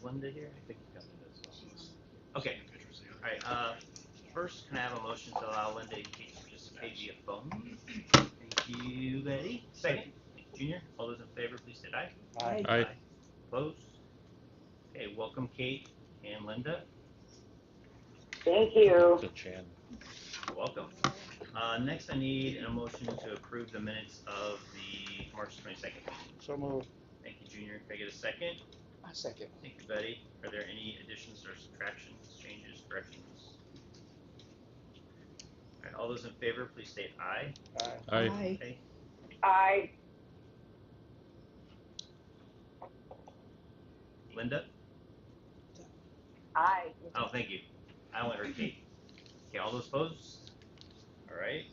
Linda here? I think we've got Linda as well. Okay. All right. First, can I have a motion to allow Linda and Kate to participate via phone? Thank you, Betty. Second. Thank you, Junior. All those in favor, please state aye. Aye. Aye. Opposed? Okay. Welcome, Kate and Linda. Thank you. To Chan. Welcome. Next, I need a motion to approve the minutes of the March 22nd meeting. So moved. Thank you, Junior. Can I get a second? I second. Thank you, Betty. Are there any additions or subtractions, changes, corrections? All right, all those in favor, please state aye. Aye. Okay. Aye. Linda? Aye. Oh, thank you. I only heard Kate. Okay, all those opposed? All right.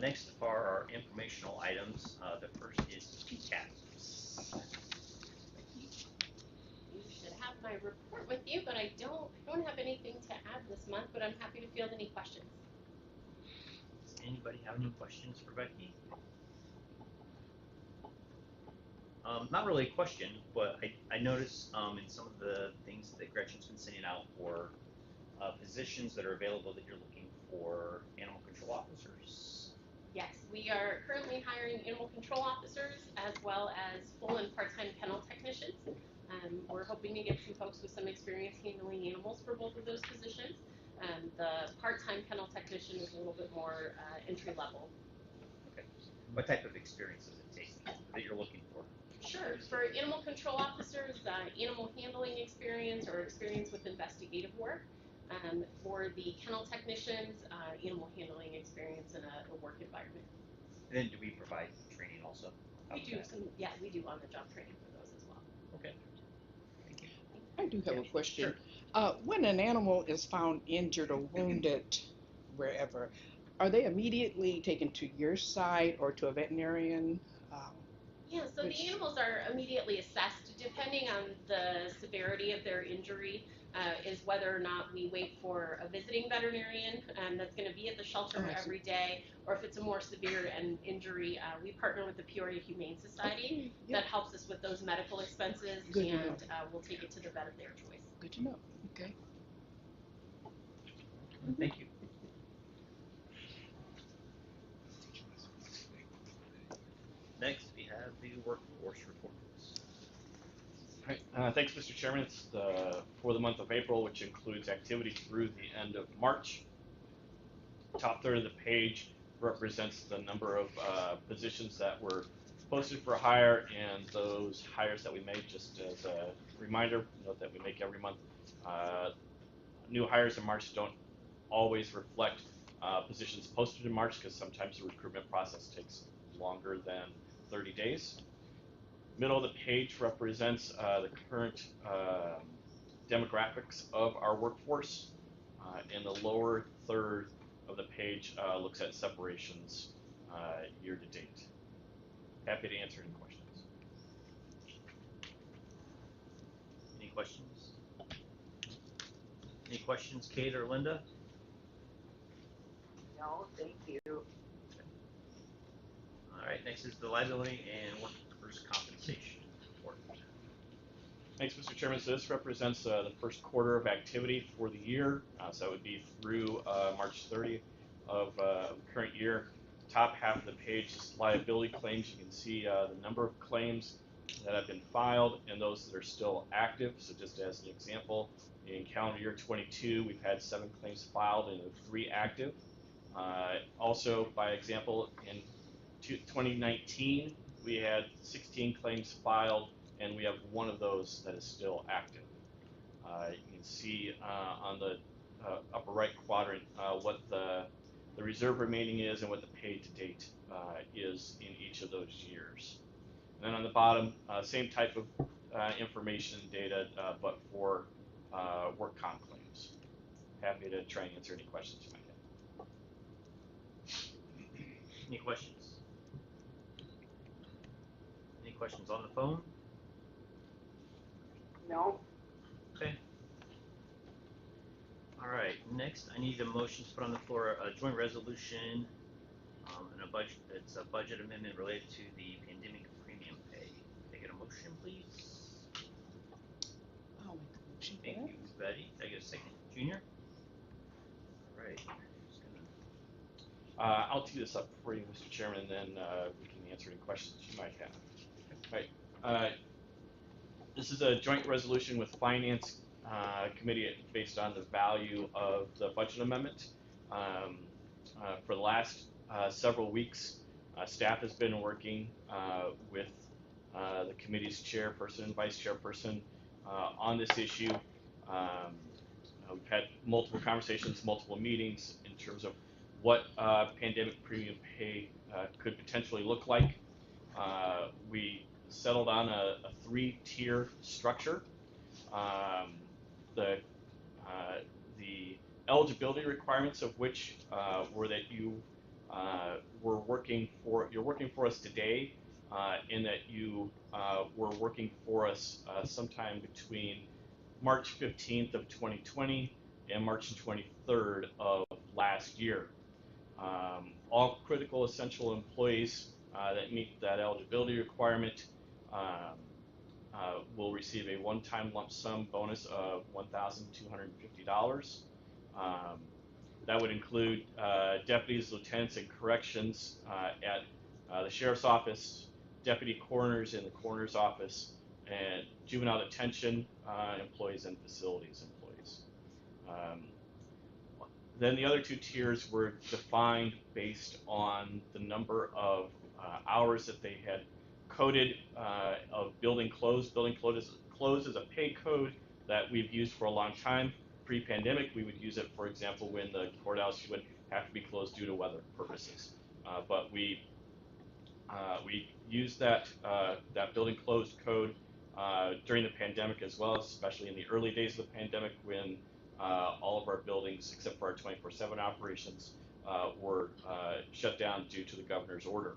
Next are our informational items. The first is PCAPs. You should have my report with you, but I don't have anything to add this month, but I'm happy to field any questions. Does anybody have any questions for Becky? Not really a question, but I noticed in some of the things that Gretchen's been sending out for positions that are available that you're looking for animal control officers. Yes, we are currently hiring animal control officers as well as full and part-time kennel technicians. We're hoping to get some folks with some experience handling animals for both of those positions. The part-time kennel technician is a little bit more entry level. Okay. What type of experience does it take that you're looking for? Sure. For animal control officers, animal handling experience or experience with investigative work. For the kennel technicians, animal handling experience in a work environment. And then do we provide training also? We do we do on-the-job training for those as well. Okay. Thank you. I do have a question. Sure. When an animal is found injured or wounded wherever, are they immediately taken to your site or to a veterinarian? Yeah, so the animals are immediately assessed depending on the severity of their injury. Is whether or not we wait for a visiting veterinarian that's going to be at the shelter every day, or if it's a more severe injury, we partner with the Peoria Humane Society that helps us with those medical expenses, and we'll take it to the vet of their choice. Good to know. Okay. Thank you. Next, we have the workforce reports. Right. Thanks, Mr. Chairman. It's for the month of April, which includes activity through the end of March. Top third of the page represents the number of positions that were posted for hire and those hires that we made. Just as a reminder, note that we make every month. New hires in March don't always reflect positions posted in March because sometimes the recruitment process takes longer than 30 days. Middle of the page represents the current demographics of our workforce, and the lower third of the page looks at separations year to date. Happy to answer any questions. Any questions? Any questions, Kate or Linda? No, thank you. All right, next is the liability and workers' compensation report. Thanks, Mr. Chairman. So this represents the first quarter of activity for the year. So that would be through March 30th of the current year. Top half of the page is liability claims. You can see the number of claims that have been filed and those that are still active. So just as an example, in calendar year 22, we've had 7 claims filed and 3 active. Also, by example, in 2019, we had 16 claims filed, and we have 1 of those that is still active. You can see on the upper right quadrant what the reserve remaining is and what the paid to date is in each of those years. And then on the bottom, same type of information and data, but for work comp claims. Happy to try and answer any questions you might have. Any questions? Any questions on the phone? No. Okay. All right. Next, I need a motion to put on the floor a joint resolution and a budget. It's a budget amendment related to the pandemic premium pay. Can I get a motion, please? Junior? All right. Just gonna, I'll tee this up for you, Mr. Chairman, and then we can answer any questions you might have. Right. This is a joint resolution with Finance Committee based on the value of the budget amendment. For the last several weeks, staff has been working with the committee's chairperson and vice chairperson on this issue. We've had multiple conversations, multiple meetings in terms of what pandemic premium pay could potentially look like. We settled on a three-tier structure. The eligibility requirements of which were that you're working for us today, and that you were working for us sometime between March 15th of 2020 and March 23rd of last year. All critical essential employees that meet that eligibility requirement will receive a one-time lump sum bonus of $1,250. That would include deputies, lieutenants, and corrections at the sheriff's office, deputy coroners in the coroner's office, and juvenile detention employees and facilities employees. Then the other two tiers were defined based on the number of hours that they had coded of building closed. Building closed is a pay code that we've used for a long time. Pre-pandemic, we would use it, for example, when the courthouse would have to be closed due to weather purposes. But we used that building closed code during the pandemic as well, especially in the early days of the pandemic when all of our buildings, except for our 24/7 operations, were shut down due to the governor's order.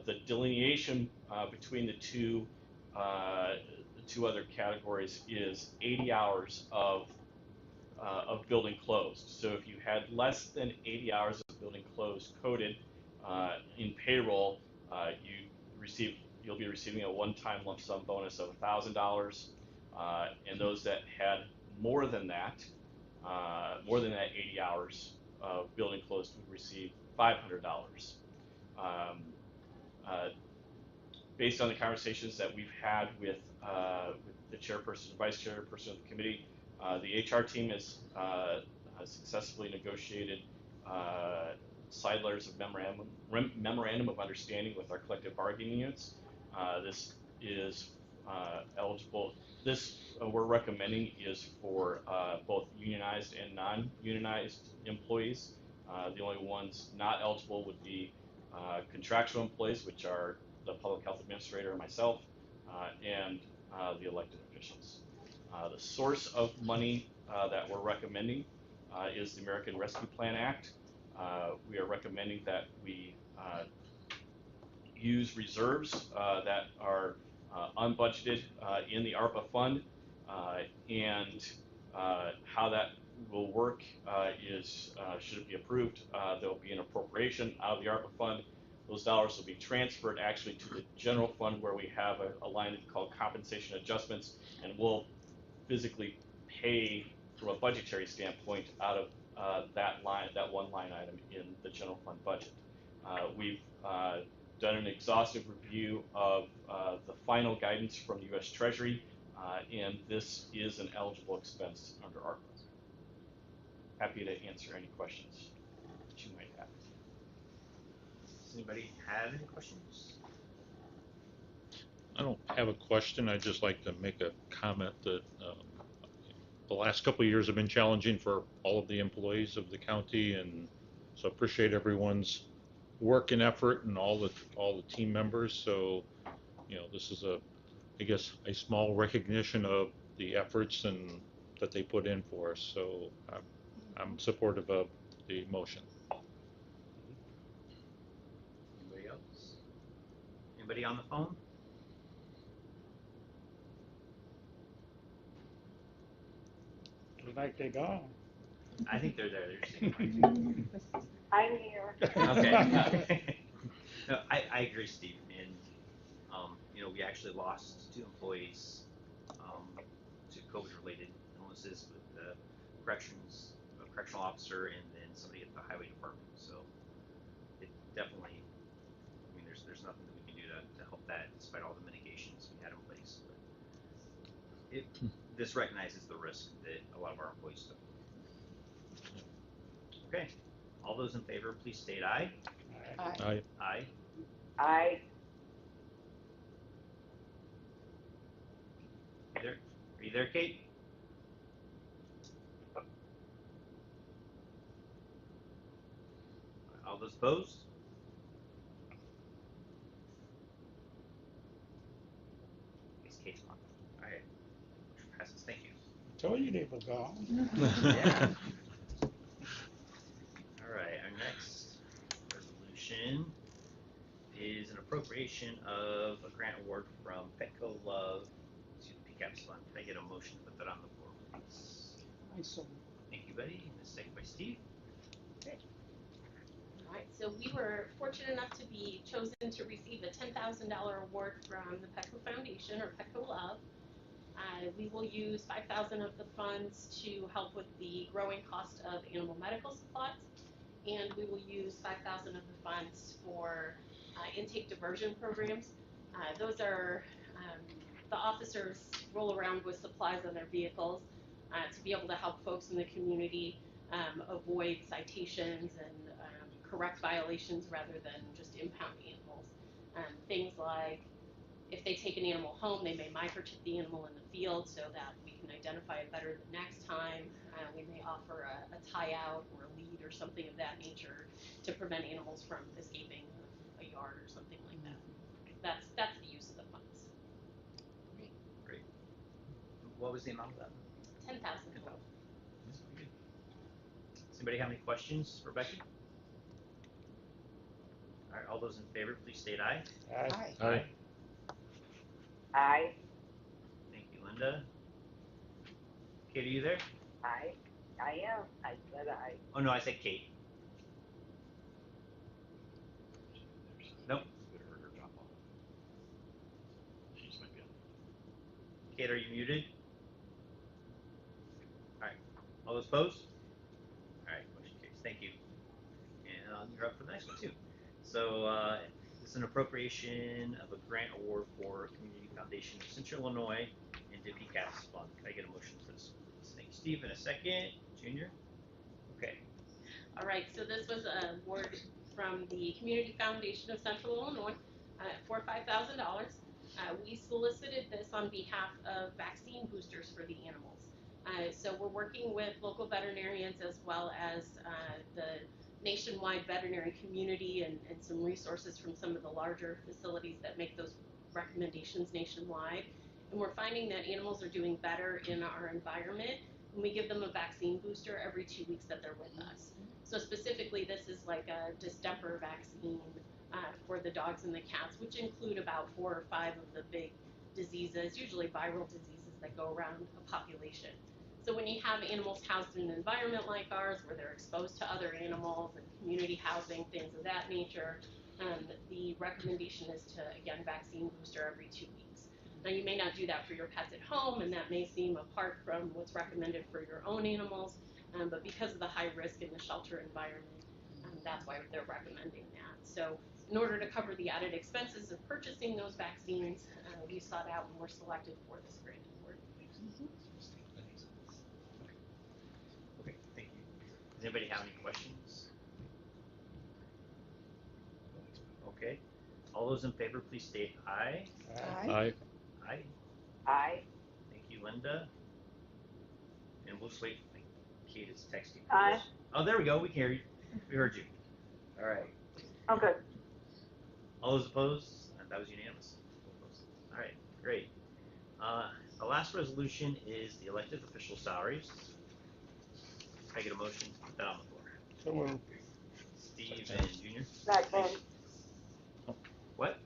The delineation between the two other categories is 80 hours of building closed. So if you had less than 80 hours of building closed coded in payroll, you'll be receiving a one-time lump sum bonus of $1,000, and those that had more than that 80 hours of building closed would receive $500. Based on the conversations that we've had with the chairperson and vice chairperson of the committee, the HR team has successfully negotiated side letters of memorandum of understanding with our collective bargaining units. This is eligible. This we're recommending is for both unionized and non-unionized employees. The only ones not eligible would be contractual employees, which are the public health administrator and myself, and the elected officials. The source of money that we're recommending is the American Rescue Plan Act. We are recommending that we use reserves that are unbudgeted in the ARPA fund, and how that will work is, should it be approved, there will be an appropriation out of the ARPA fund. Those dollars will be transferred actually to the general fund, where we have a line called compensation adjustments, and we'll physically pay from a budgetary standpoint out of that one line item in the general fund budget. We've done an exhaustive review of the final guidance from the U.S. Treasury, and this is an eligible expense under ARPA. Happy to answer any questions that you might have. does anybody have any questions? I don't have a question. I'd just like to make a comment that the last couple of years have been challenging for all of the employees of the county, and so appreciate everyone's work and effort and all the team members. So, this is I guess a small recognition of the efforts and that they put in for us. So I'm supportive of the motion. Anybody else? Anybody on the phone? Looks like they gone. I think they're there. They're just saying I'm here. okay. No, I agree, Steve. And we actually lost 2 employees to COVID-related illnesses with a correctional officer, and then somebody at the highway department. So it definitely, I mean, there's nothing that we can do to help that, despite all the mitigations we had in place. But this recognizes the risk that a lot of our employees took. Okay, all those in favor, please state aye. Aye. Aye. I, There, are you there, Kate? All those opposed? I guess Kate's gone. All right, motion passes. Thank you. Told you they were gone. Yeah. All right, our next resolution is an appropriation of a grant award from Petco Love to the PCAPS fund. Can I get a motion to put that on the floor, please? I so Thank you, Betty. And a second by Steve. Alright, so we were fortunate enough to be chosen to receive a $10,000 award from the Petco Foundation, or Petco Love. We will use 5,000 of the funds to help with the growing cost of animal medical supplies, and we will use 5,000 of the funds for intake diversion programs. Those are the officers roll around with supplies on their vehicles to be able to help folks in the community avoid citations and correct violations rather than just impound animals. Things like if they take an animal home, they may microchip the animal in the field so that we can identify it better the next time. We may offer a tie out or a lead or something of that nature to prevent animals from escaping a yard or something like that. That's the use of the funds. Great. What was the amount of that? 10,000. 10,000. That's pretty good. Does anybody have any questions for Becky? All right, all those in favor, please state aye. Aye. Aye. I, Thank you, Linda. Kate, are you there? I am. I said I. Oh no, I said Kate. Nope. Could have heard her drop off. She just might be on. Kate, are you muted? All right. All those opposed? All right, motion carries. Thank you. And you're up for the next one too. So this is an appropriation of a grant award for Community Foundation of Central Illinois and Dippy Caps Fund. Can I get a motion for this, please? Thank you, Steve. In a second, Junior. Okay. All right, so this was an award from the Community Foundation of Central Illinois for $5,000. We solicited this on behalf of vaccine boosters for the animals. So we're working with local veterinarians as well as the nationwide veterinary community and some resources from some of the larger facilities that make those recommendations nationwide. And we're finding that animals are doing better in our environment when we give them a vaccine booster every 2 weeks that they're with us. So specifically, this is like a distemper vaccine for the dogs and the cats, which include about 4 or 5 of the big diseases, usually viral diseases that go around a population. So when you have animals housed in an environment like ours, where they're exposed to other animals and community housing, things of that nature, the recommendation is to, again, vaccine booster every 2 weeks. Now, you may not do that for your pets at home, and that may seem apart from what's recommended for your own animals, but because of the high risk in the shelter environment, that's why they're recommending that. So in order to cover the added expenses of purchasing those vaccines, we sought out and were selected for this grant award. Okay, thank you. Does anybody have any questions? Okay. All those in favor, please state aye. Aye. Aye. Aye. I, Thank you, Linda. And we'll just wait. I think Kate is texting. Aye. Oh, there we go. We can hear you. We heard you. All right. okay. All those opposed? That was unanimous. All right, great. The last resolution is the elected official salaries. Can I get a motion to put that on the floor? So moved. Steve and Junior. Second. What?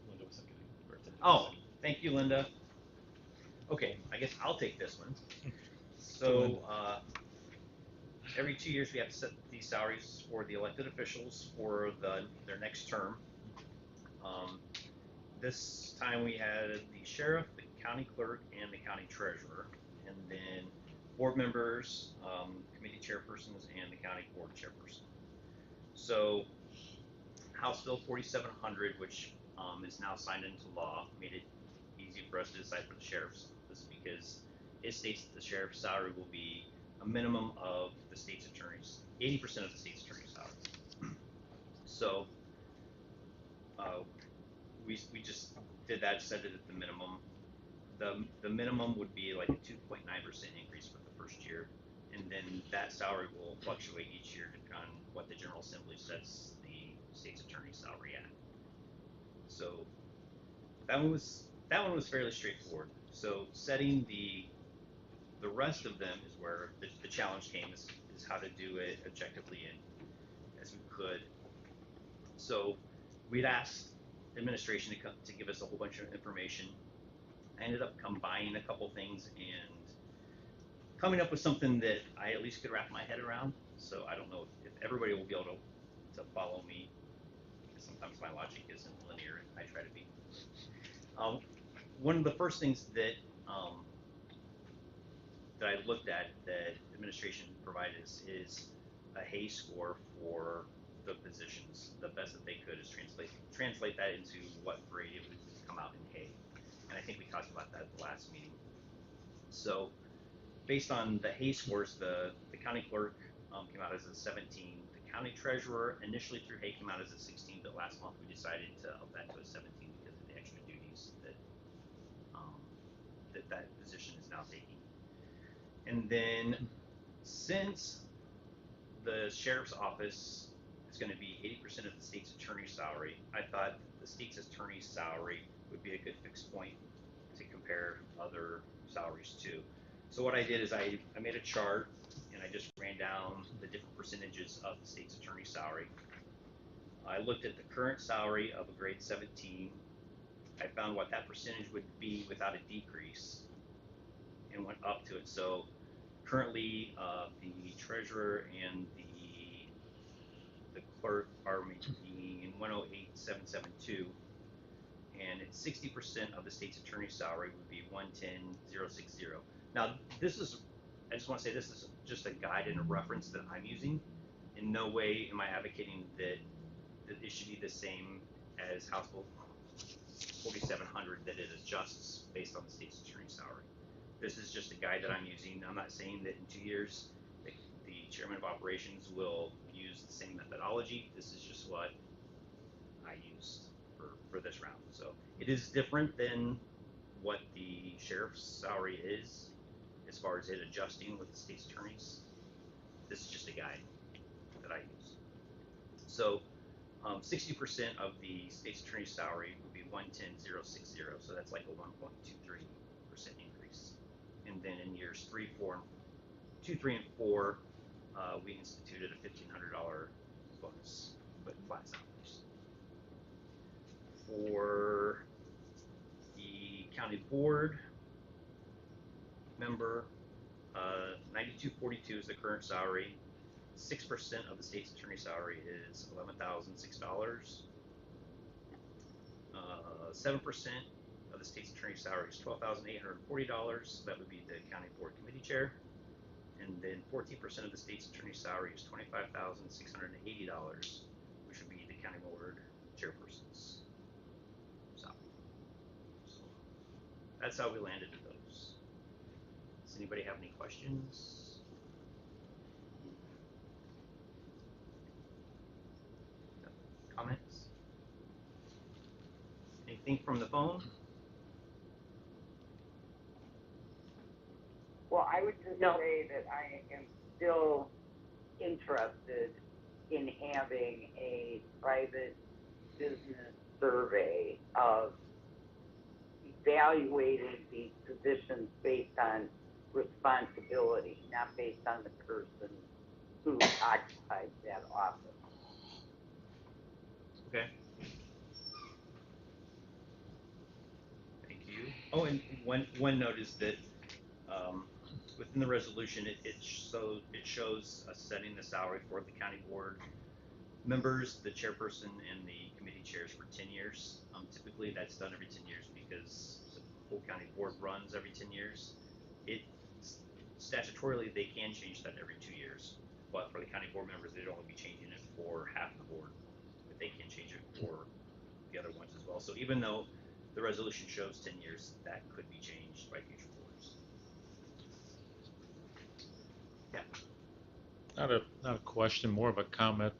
Linda was seconding. Oh, thank you, Linda. Okay, I guess I'll take this one. So every 2 years we have to set these salaries for the elected officials for their next term. This time we had the sheriff, the county clerk, and the county treasurer. And then board members, committee chairpersons, and the county board chairperson. So House Bill 4700, which is now signed into law, made it easy for us to decide for the sheriff's office because it states that the sheriff's salary will be a minimum of the state's attorney's, 80% of the state's attorney's salary. So we just did that, set it at the minimum. The minimum would be like a 2.9% increase for the first year, and then that salary will fluctuate each year depending on what the General Assembly sets the state's attorney's salary at. So that one was fairly straightforward. So setting the rest of them is where the challenge came, is how to do it objectively and as we could. So we'd asked administration to give us a whole bunch of information. I ended up combining a couple things and coming up with something that I at least could wrap my head around. So I don't know if everybody will be able to follow me, because sometimes my logic isn't linear, and I try to be. One of the first things that that I looked at that administration provided is a Hay score for the positions. The best that they could is translate that into what grade it would come out in Hay. And I think we talked about that at the last meeting. So based on the Hay scores, the county clerk came out as a 17. The county treasurer initially through Hay came out as a 16, but last month we decided to up that to a 17 because of the extra duties that that position is now taking. And then since the sheriff's office is going to be 80% of the state's attorney's salary, I thought the state's attorney's salary would be a good fixed point to compare other salaries to. So what I did is I made a chart and I just ran down the different percentages of the state's attorney's salary. I looked at the current salary of a grade 17. I found what that percentage would be without a decrease and went up to it. So currently the treasurer and the clerk are making 108,772, and it's 60% of the state's attorney's salary would be 110,060. Now this is, I just want to say, this is just a guide and a reference that I'm using. In no way am I advocating that it should be the same as House Bill 4700, that it adjusts based on the state's attorney's salary. This is just a guide that I'm using. I'm not saying that in 2 years the chairman of operations will use the same methodology. This is just what I used for this round. So it is different than what the sheriff's salary is as far as it adjusting with the state's attorneys. This is just a guide that I use. So 60% of the state's attorney's salary would be 110,060. So that's like a 1.23% increase. And then in years 2, 3, and 4, we instituted a $1,500 bonus, but flat salaries. For the county board member, 9242 is the current salary. 6% of the state's attorney salary is $11,006. 7% of the state's attorney salary is $12,840. That would be the county board committee chair. And then 14% of the state's attorney salary is $25,680, which would be the county board chairperson's salary. So that's how we landed at those. Does anybody have any questions? Comments? Anything from the phone? Well, I would just say that I am still interested in having a private business survey of evaluating these positions based on responsibility, not based on the person who occupies that office. Okay. Thank you. Oh, and one note is that within the resolution, it shows us setting the salary for the county board members, the chairperson, and the committee chairs for 10 years. Typically, that's done every 10 years because the whole county board runs every 10 years. It statutorily, they can change that every 2 years. But for the county board members, they'd only be changing it for half the board, but they can change it for the other ones as well. So even though the resolution shows 10 years, that could be changed by future boards. Yeah. Not a question, more of a comment.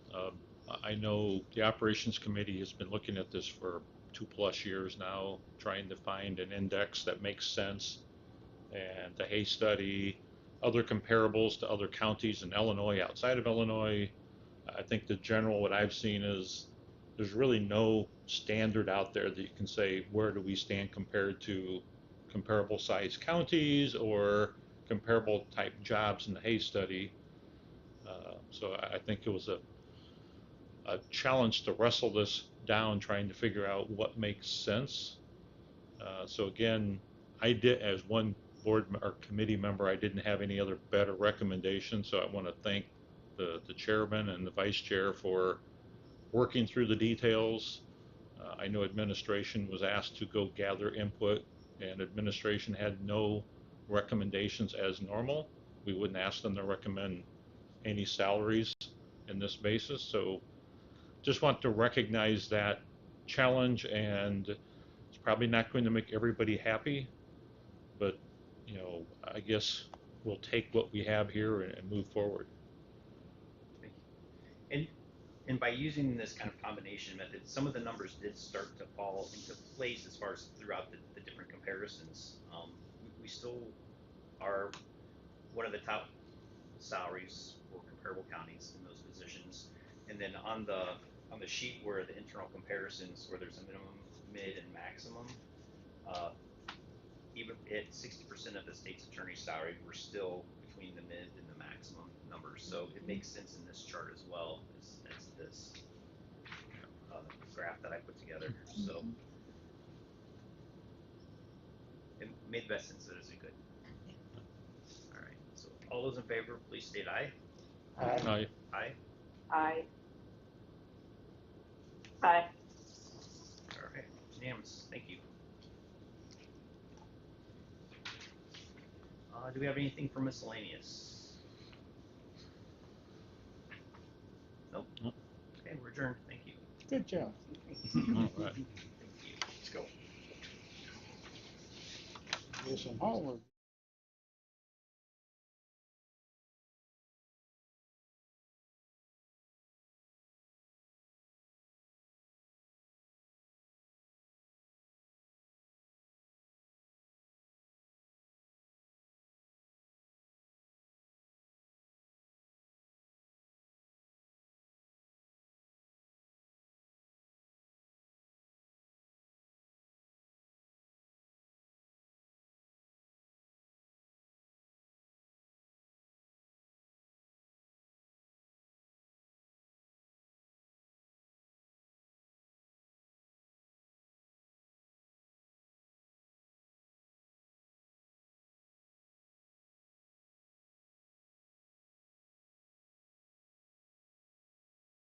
I know the operations committee has been looking at this for 2+ years now, trying to find an index that makes sense. And the Hay study, other comparables to other counties in Illinois, outside of Illinois, I think the general, what I've seen is there's really no standard out there that you can say, where do we stand compared to comparable size counties or comparable type jobs in the Hay study. So I think it was a challenge to wrestle this down, trying to figure out what makes sense. So again, I did, as one board or committee member, I didn't have any other better recommendations. So I want to thank the chairman and the vice chair for working through the details. I know administration was asked to go gather input, and administration had no recommendations as normal. We wouldn't ask them to recommend any salaries in this basis. So just want to recognize that challenge, and it's probably not going to make everybody happy, but you know, I guess we'll take what we have here and move forward. Thank you. And by using this kind of combination method, some of the numbers did start to fall into place as far as throughout the different comparisons. We still are one of the top salaries for comparable counties in those positions. And then on the sheet where the internal comparisons, where there's a minimum, mid, and maximum, even at 60% of the state's attorney's salary, we're still between the mid and the maximum numbers. So it makes sense in this chart as well as this graph that I put together. So it made the best sense that as we could. All right. So all those in favor, please state aye. Aye. Aye. Aye. Aye. All right. Unanimous. Thank you. Do we have anything for miscellaneous? Nope. Nope. Okay, we're adjourned. Thank you. Good job. All right. Thank you. Let's go. There's some homework.